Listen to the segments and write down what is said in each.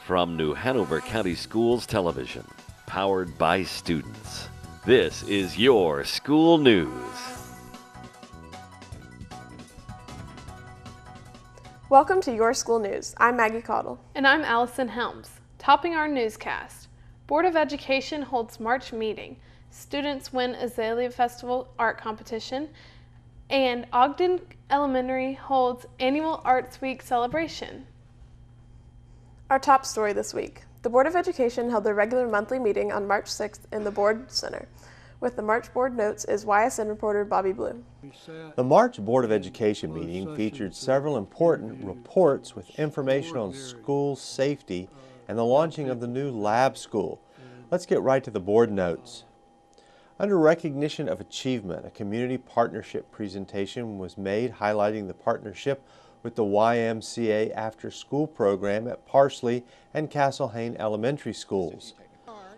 From New Hanover County Schools Television, powered by students, this is your school news. Welcome to Your School News. I'm Maggie Caudle. And I'm Allison Helms. Topping our newscast, Board of Education holds March meeting. Students win Azalea Festival art competition. And Ogden Elementary holds annual Arts Week celebration. Our top story this week. The Board of Education held their regular monthly meeting on March 6th in the Board Center. With the March Board Notes is YSN reporter Bobby Blue. The March Board of Education meeting featured several important reports with information on school safety and the launching of the new lab school. Let's get right to the Board Notes. Under recognition of achievement, a community partnership presentation was made highlighting the partnership with the YMCA after-school program at Parsley and Castlehane Elementary Schools.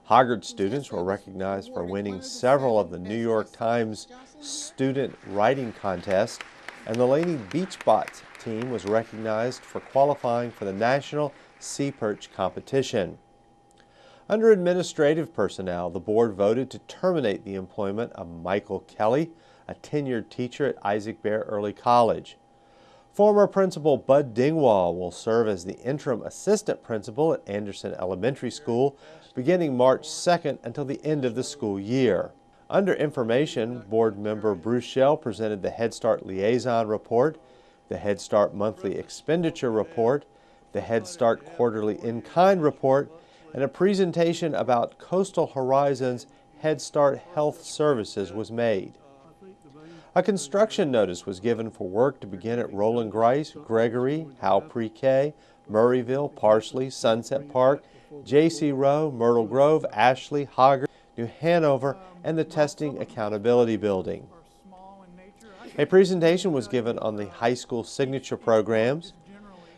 Hoggard students were recognized for winning several of the New York Times student writing contests, and the Laney Beach Bots team was recognized for qualifying for the National Sea Perch competition. Under administrative personnel, the board voted to terminate the employment of Michael Kelly, a tenured teacher at Isaac Bear Early College. Former Principal Bud Dingwall will serve as the interim assistant principal at Anderson Elementary School beginning March 2nd until the end of the school year. Under information, board member Bruce Shell presented the Head Start Liaison Report, the Head Start Monthly Expenditure Report, the Head Start Quarterly In-Kind Report, and a presentation about Coastal Horizons Head Start Health Services was made. A construction notice was given for work to begin at Roland Grice, Gregory, Howe Pre-K, Murrayville, Parsley, Sunset Park, J.C. Rowe, Myrtle Grove, Ashley, Hoggard, New Hanover, and the Testing Accountability Building. A presentation was given on the high school signature programs.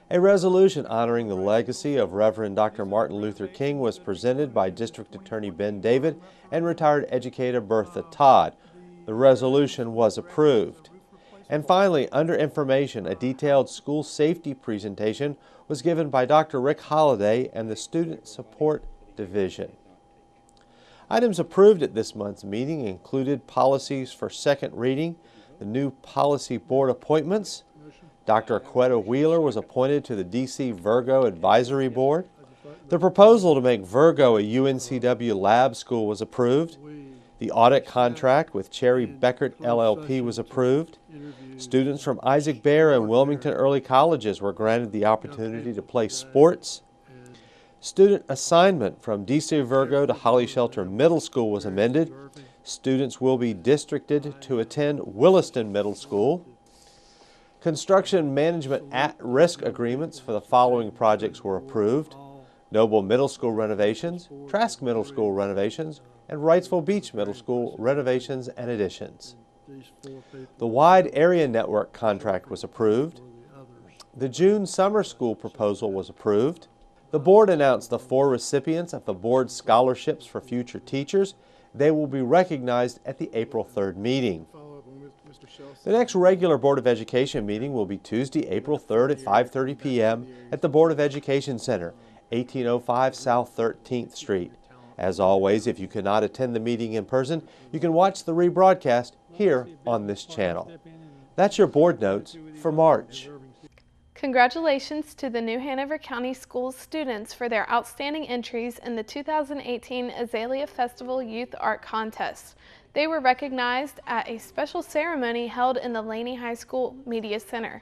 A resolution honoring the legacy of Reverend Dr. Martin Luther King was presented by District Attorney Ben David and retired educator Bertha Todd. The resolution was approved. And finally, under information, a detailed school safety presentation was given by Dr. Rick Holliday and the Student Support Division. Items approved at this month's meeting included policies for second reading, the new policy board appointments. Dr. Aquetta Wheeler was appointed to the DC Virgo Advisory Board. The proposal to make Virgo a UNCW lab school was approved. The audit contract with Cherry Beckert LLP was approved. Students from Isaac Bear and Wilmington Early Colleges were granted the opportunity to play sports. Student assignment from DC Virgo to Holly Shelter Middle School was amended. Students will be districted to attend Williston Middle School. Construction management at-risk agreements for the following projects were approved: Noble Middle School renovations, Trask Middle School renovations, and Wrightsville Beach Middle School renovations and additions. The Wide Area Network contract was approved. The June Summer School proposal was approved. The board announced the 4 recipients of the board scholarships for future teachers. They will be recognized at the April 3rd meeting. The next regular Board of Education meeting will be Tuesday, April 3rd at 5:30 p.m. at the Board of Education Center, 1805 South 13th Street. As always, if you cannot attend the meeting in person, you can watch the rebroadcast here on this channel. That's your board notes for March. Congratulations to the New Hanover County Schools students for their outstanding entries in the 2018 Azalea Festival Youth Art Contest. They were recognized at a special ceremony held in the Laney High School Media Center.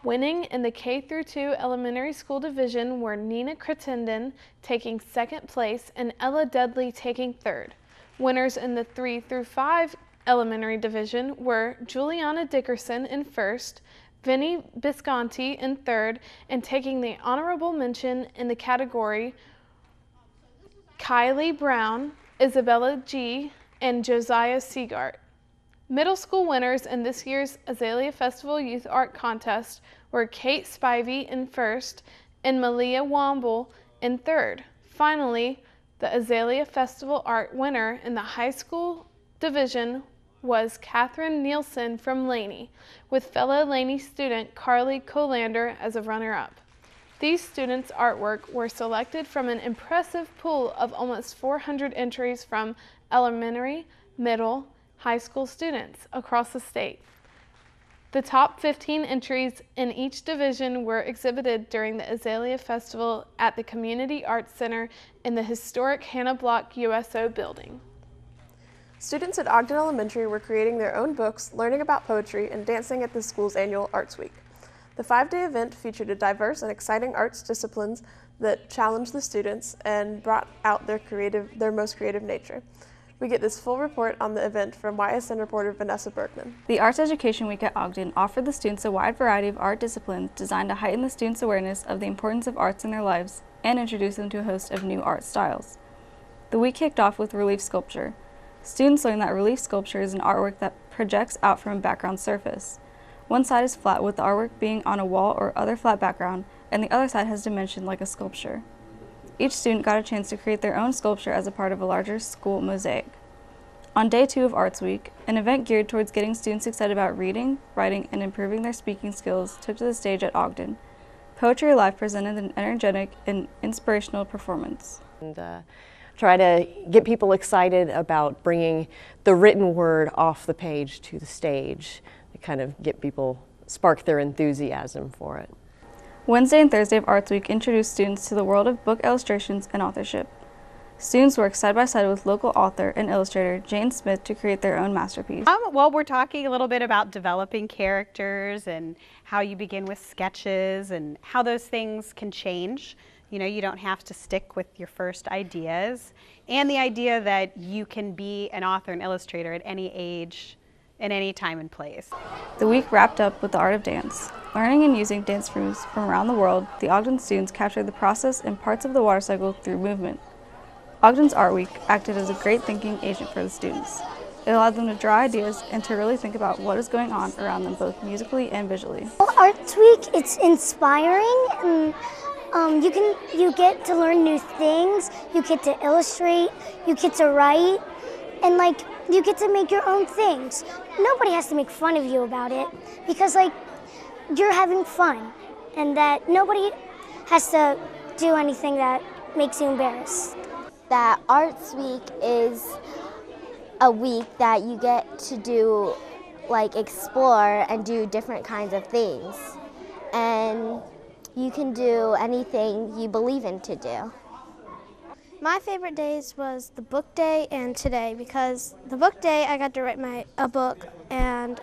Winning in the K-2 elementary school division were Nina Crittenden taking second place and Ella Dudley taking third. Winners in the 3-5 elementary division were Juliana Dickerson in first, Vinnie Bisconti in third, and taking the honorable mention in the category, Kylie Brown, Isabella G., and Josiah Seagart. Middle school winners in this year's Azalea Festival Youth Art Contest were Kate Spivey in first and Malia Womble in third. Finally, the Azalea Festival Art winner in the high school division was Catherine Nielsen from Laney, with fellow Laney student Carly Colander as a runner-up. These students' artwork were selected from an impressive pool of almost 400 entries from elementary, middle, high school students across the state. The top 15 entries in each division were exhibited during the Azalea Festival at the Community Arts Center in the historic Hannah Block USO building. Students at Ogden Elementary were creating their own books, learning about poetry, and dancing at the school's annual Arts Week. The 5-day event featured a diverse and exciting arts disciplines that challenged the students and brought out their most creative nature. We get this full report on the event from YSN reporter Vanessa Bergman. The Arts Education Week at Ogden offered the students a wide variety of art disciplines designed to heighten the students' awareness of the importance of arts in their lives and introduce them to a host of new art styles. The week kicked off with relief sculpture. Students learned that relief sculpture is an artwork that projects out from a background surface. One side is flat, with the artwork being on a wall or other flat background, and the other side has dimension like a sculpture. Each student got a chance to create their own sculpture as a part of a larger school mosaic. On day 2 of Arts Week, an event geared towards getting students excited about reading, writing, and improving their speaking skills took to the stage at Ogden. Poetry Live presented an energetic and inspirational performance. And try to get people excited about bringing the written word off the page to the stage, to kind of get people, spark their enthusiasm for it. Wednesday and Thursday of Arts Week introduced students to the world of book illustrations and authorship. Students worked side by side with local author and illustrator Jane Smith to create their own masterpiece. Well, we're talking a little bit about developing characters and how you begin with sketches and how those things can change. You know, you don't have to stick with your first ideas, and the idea that you can be an author and illustrator at any age, in any time and place. The week wrapped up with the art of dance. Learning and using dance moves from around the world, the Ogden students captured the process and parts of the water cycle through movement. Ogden's Art Week acted as a great thinking agent for the students. It allowed them to draw ideas and to really think about what is going on around them, both musically and visually. Arts Week, it's inspiring. And you get to learn new things, you get to illustrate, you get to write, and you get to make your own things. Nobody has to make fun of you about it because you're having fun, and that nobody has to do anything that makes you embarrassed. That Arts Week is a week that you get to do, explore and do different kinds of things. And you can do anything you believe in to do. My favorite days was the book day and today, because the book day I got to write a book, and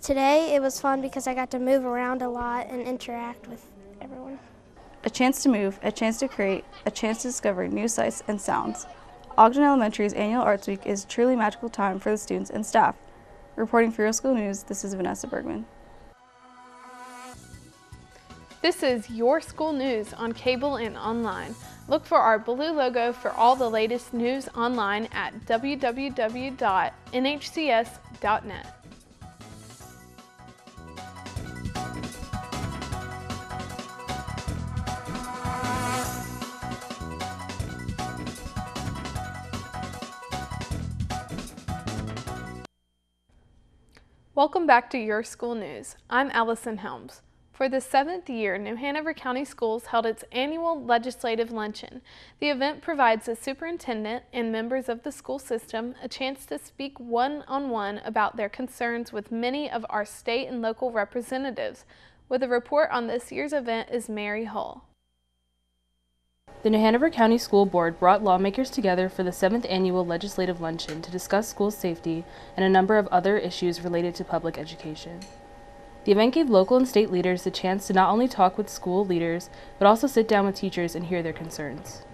today it was fun because I got to move around a lot and interact with everyone. A chance to move, a chance to create, a chance to discover new sights and sounds. Ogden Elementary's annual Arts Week is a truly magical time for the students and staff. Reporting for Your School News, this is Vanessa Bergman. This is Your School News on cable and online. Look for our blue logo for all the latest news online at www.nhcs.net. Welcome back to Your School News. I'm Allison Helms. For the 7th year, New Hanover County Schools held its annual legislative luncheon. The event provides the superintendent and members of the school system a chance to speak one-on-one about their concerns with many of our state and local representatives. With a report on this year's event is Mary Hull. The New Hanover County School Board brought lawmakers together for the 7th annual legislative luncheon to discuss school safety and a number of other issues related to public education. The event gave local and state leaders the chance to not only talk with school leaders, but also sit down with teachers and hear their concerns.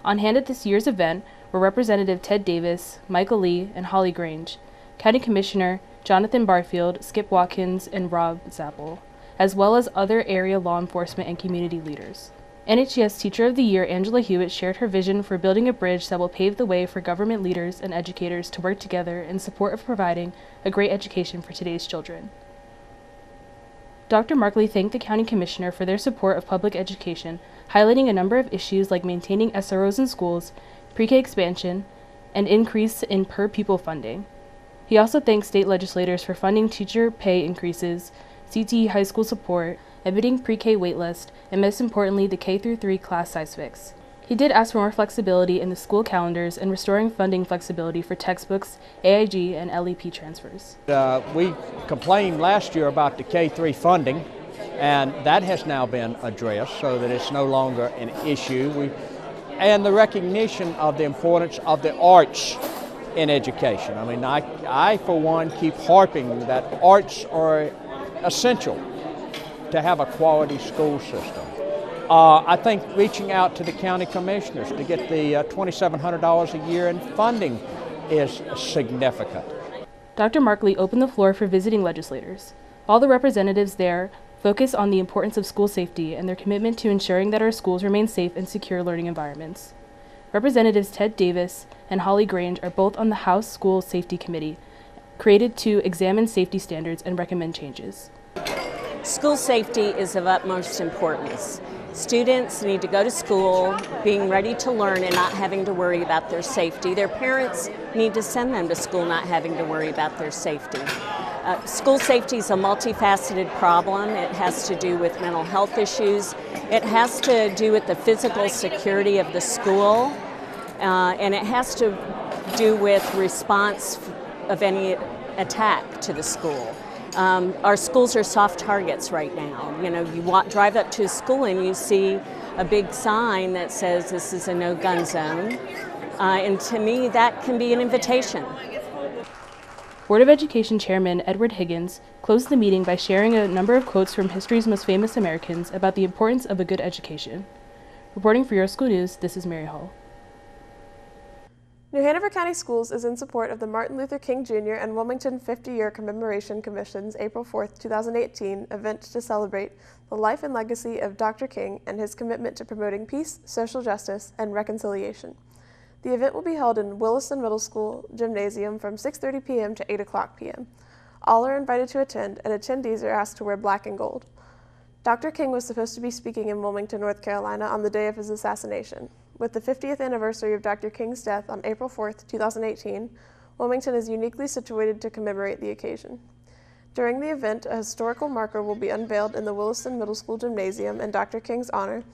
On hand at this year's event were Representative Ted Davis, Michael Lee, and Holly Grange, County Commissioner Jonathan Barfield, Skip Watkins, and Rob Zappel, as well as other area law enforcement and community leaders. NHCS Teacher of the Year Angela Hewitt shared her vision for building a bridge that will pave the way for government leaders and educators to work together in support of providing a great education for today's children. Dr. Markley thanked the County Commissioner for their support of public education, highlighting a number of issues like maintaining SROs in schools, pre-K expansion, and increase in per-pupil funding. He also thanked state legislators for funding teacher pay increases, CTE high school support, admitting pre-K waitlist, and most importantly, the K-3 class size fix. He did ask for more flexibility in the school calendars and restoring funding flexibility for textbooks, AIG, and LEP transfers. We complained last year about the K-3 funding, and that has now been addressed so that it's no longer an issue. And the recognition of the importance of the arts in education. I mean, I for one keep harping that arts are essential to have a quality school system. I think reaching out to the county commissioners to get the $2,700 a year in funding is significant. Dr. Markley opened the floor for visiting legislators. All the representatives there focus on the importance of school safety and their commitment to ensuring that our schools remain safe and secure learning environments. Representatives Ted Davis and Holly Grange are both on the House School Safety Committee, created to examine safety standards and recommend changes. School safety is of utmost importance. Students need to go to school being ready to learn and not having to worry about their safety. Their parents need to send them to school not having to worry about their safety. School safety is a multifaceted problem. It has to do with mental health issues. It has to do with the physical security of the school. And it has to do with response of any attack to the school. Our schools are soft targets right now. You know, you drive up to a school and you see a big sign that says this is a no-gun zone. And to me, that can be an invitation. Board of Education Chairman Edward Higgins closed the meeting by sharing a number of quotes from history's most famous Americans about the importance of a good education. Reporting for Your School News, this is Mary Hall. New Hanover County Schools is in support of the Martin Luther King Jr. and Wilmington 50-Year Commemoration Commission's April 4, 2018 event to celebrate the life and legacy of Dr. King and his commitment to promoting peace, social justice, and reconciliation. The event will be held in Williston Middle School Gymnasium from 6:30 p.m. to 8 o'clock p.m. All are invited to attend, and attendees are asked to wear black and gold. Dr. King was supposed to be speaking in Wilmington, North Carolina on the day of his assassination. With the 50th anniversary of Dr. King's death on April 4, 2018, Wilmington is uniquely situated to commemorate the occasion. During the event, a historical marker will be unveiled in the Williston Middle School Gymnasium in Dr. King's honor,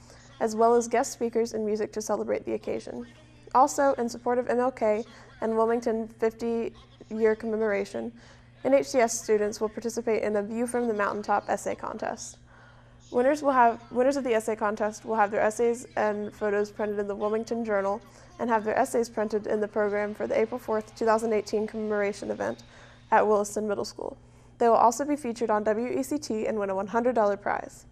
as well as guest speakers and music to celebrate the occasion. Also, in support of MLK and Wilmington 50-year commemoration, NHCS students will participate in a View from the Mountaintop essay contest. Winners of the essay contest will have their essays and photos printed in the Wilmington Journal and have their essays printed in the program for the April 4th, 2018 commemoration event at Williston Middle School. They will also be featured on WECT and win a $100 prize.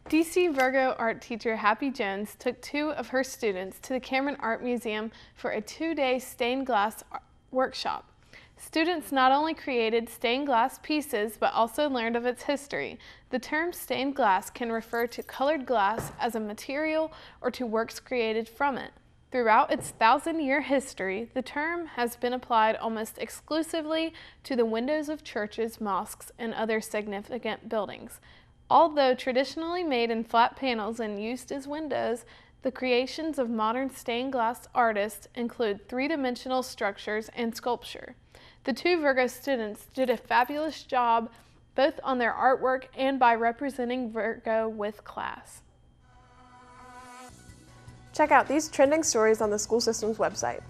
DC Virgo art teacher Happy Jones took 2 of her students to the Cameron Art Museum for a 2-day stained glass workshop. Students not only created stained glass pieces, but also learned of its history. The term stained glass can refer to colored glass as a material or to works created from it. Throughout its 1,000-year history, the term has been applied almost exclusively to the windows of churches, mosques, and other significant buildings. Although traditionally made in flat panels and used as windows, the creations of modern stained glass artists include 3-dimensional structures and sculpture. The 2 Virgo students did a fabulous job both on their artwork and by representing Virgo with class. Check out these trending stories on the school system's website.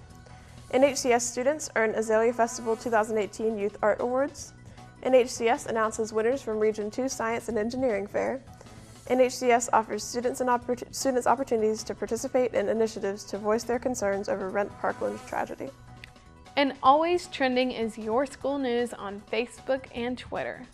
NHCS students earn Azalea Festival 2018 Youth Art Awards. NHCS announces winners from Region 2 Science and Engineering Fair. NHCS offers students opportunities to participate in initiatives to voice their concerns over Rent Parkland tragedy. And always trending is Your School News on Facebook and Twitter.